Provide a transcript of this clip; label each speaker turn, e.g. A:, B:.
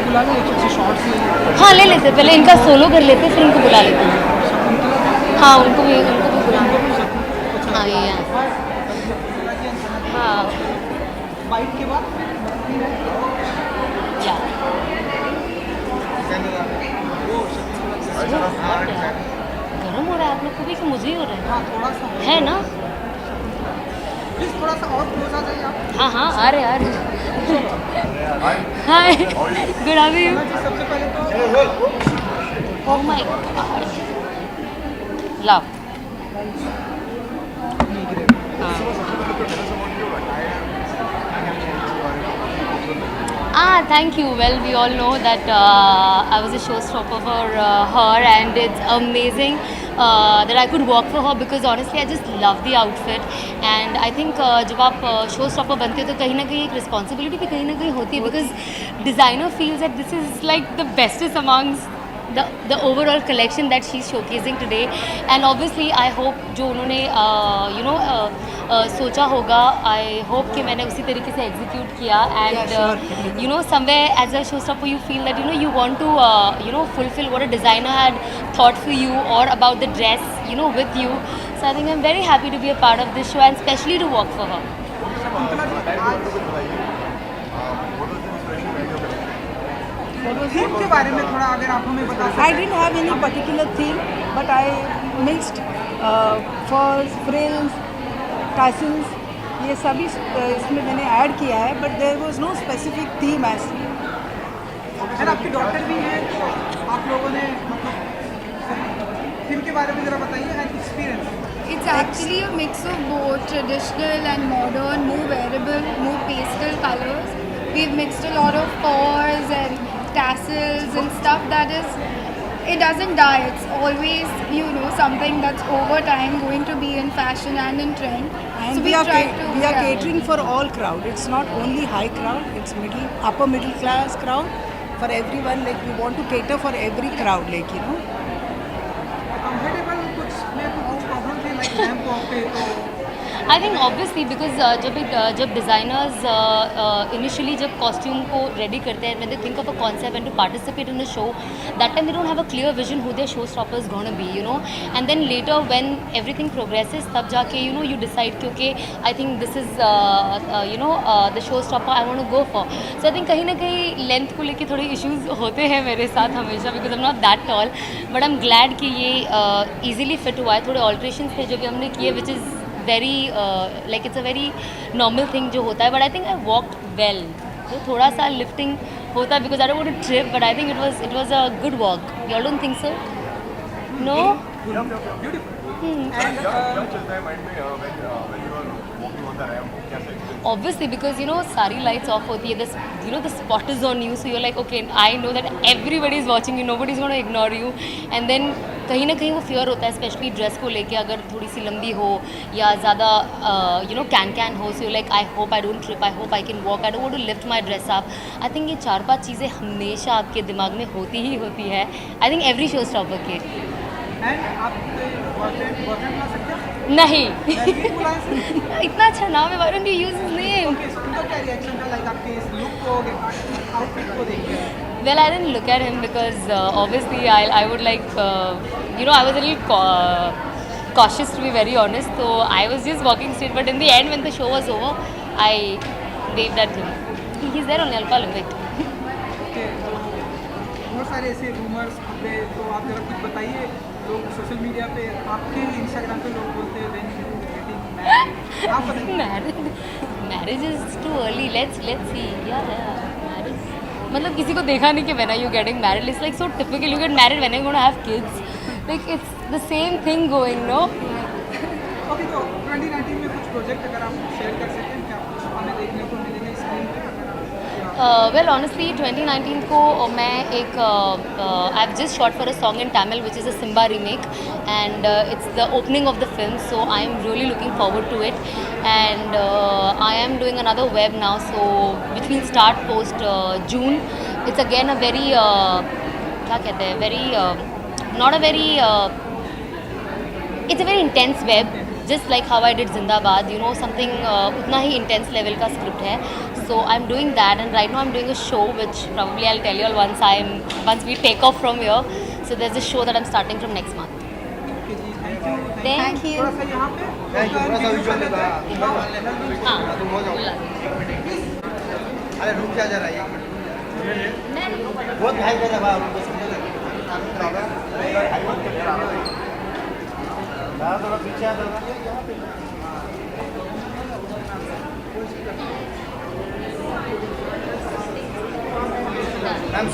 A: बुला लो, एक से शॉर्ट्स ले लेते
B: हाँ ले लेते, पहले इनका सोलो कर लेते फिर इनको बुला लेते हैं।
A: हैं। शकुंतला भी
B: हाँ उनको भी बुला।
A: उनको भी अच्छा
B: हाँ ये
A: लगता
B: है।
A: है।
B: हाँ
A: बाइट के बाद
B: या गर्म हो रहा है आप लोग को भी कि मुझे ही हो रहा
A: हाँ थोड़ा सा
B: है ना?
A: प्लीज थोड़ा सा और क्लोज आ जाइए आप।
B: हाँ हाँ आ रहे hi good how are you?
A: जी सबसे पहले तो
B: oh my God love thank you. Well, we all know that I was a showstopper for her, and it's amazing that I could work for her because honestly, I just love the outfit. And I think जब आप showstopper बनते हो तो कहीं ना कहीं एक responsibility भी कहीं ना कहीं होती है because designer feels that this is like the bestest amongst the overall collection that she's showcasing today. And obviously I hope जो उन्होंने सोचा होगा, I hope कि मैंने उसी तरीके से execute किया. And you know somewhere as a showstopper you feel that you want to fulfill what a designer had thought for you or about the dress with you. So I think I'm very happy to be a part of this show and especially to work for her.
A: Theme के बारे में थोड़ा अगर आप हमें बता
C: I didn't have any particular theme, but I mixed furs, frills, tassels, ये सभी इसमें मैंने ऐड किया है, but there was no specific theme as.
A: Sir आपकी डॉटर भी है तो आप लोगों ने मतलब थीम के बारे में ज़रा बताइए and experience.
D: It's actually a mix of both traditional and modern, more wearable, more pastel colors. We've mixed a lot of furs and tassels and stuff that is, it doesn't die. It's always, something that's over time going to be in fashion and in trend.
C: And
D: So
C: we are
D: tried to
C: catering for all crowd. It's not only high crowd. It's upper middle class crowd. For everyone, like we want to cater for every crowd, like
A: comfortable कुछ में कुछ problem थी like ramp walk पे तो
B: I think obviously because जब designers initially जब costume को ready करते हैं, when they think of a concept and to participate in a show, that time they don't have a clear vision who their showstopper is gonna be, and then later when everything progresses, तब जाके you decide कि okay, I think this is the showstopper I want to go for. So I think कहीं ना कहीं length को लेके थोड़े issues होते हैं मेरे साथ हमेशा because I'm not that tall, but I'm glad कि ये easily fit हुआ है. थोड़े alterations थे जो भी हमने किए which is very like it's a very normal thing जो होता है, but I think I walked well. तो थोड़ा सा lifting होता है because I don't want to trip, but I think it was a good walk. You all don't think so? No? Obviously because सारी lights off होती है, the spot is on you, so you're like okay, I know that everybody is watching you, nobody is going to ignore you, and then कहीं ना कहीं वो fear होता है specially dress को लेके, अगर थोड़ी सी लंबी हो या ज़्यादा कैन हो, so like I hope I don't trip, I hope I can walk, I don't want to lift my dress up. I think ये 4-5 चीज़ें हमेशा आपके दिमाग में होती ही होती है. I think every show stopper के
A: एंड आप बॉयफ्रेंड ला सकते हैं
B: नहीं
A: नहीं बुला सकते
B: इतना अच्छा नाम है, why don't you use his name?
A: उनका क्या रिएक्शन था लाइक आपके इस लुक को आउटफिट को देख के?
B: Well, I didn't look at him because obviously I would like, I was a little cautious to be very honest. So I was just walking straight. But in the end, when the show was over, I waved at him. He's there on Alpha Olympic.
A: Okay बहुत सारे ऐसे rumours खबरें, तो आप जरा कुछ बताइए. लोग सोशल मीडिया पे आपके इंस्टाग्राम पे लोग बोलते हैं when you getting married. आप बताइए.
B: Marriage is too early. Let's see. Yeah. Marriage. मतलब किसी को देखा नहीं कि when are you getting married? It's like so typical. You get married when are you going to have kids? Like it's the same thing going, no?
A: Okay तो 2019 में कुछ project अगर आप शेयर कर सकें क्या कुछ हमें देखने को मिलेगा स्क्रीन पे अगर
B: Well, honestly, 2019 को मैं एक I've just shot for a song in Tamil, which is a Simba remake, and it's the opening of the film, so I am really looking forward to it. And I am doing another web now, so which will start post June. It's again a very क्या कहते हैं, very not a very it's a very intense web. Just like how I did Zindabaad, you know something उतना ही intense level का script है. So I am doing that and right now I am doing a show which probably I'll tell you all once we take off from here. So there's a show that I'm starting from next month.
A: Okay ji, thank you.
B: Thank you.
A: थोड़ा सा यहाँ पे
E: Thank you. थोड़ा सा
A: video
E: visual
A: लेते हैं.
E: देगा.
A: हाँ,
B: हाँ,
E: तुम हो जाओ.
B: बोला.
E: अरे रुक जा जरा एक मिनट. बहुत हाई कर रहा है उनको समझ थोड़ा पीछे आ जाओ. मैम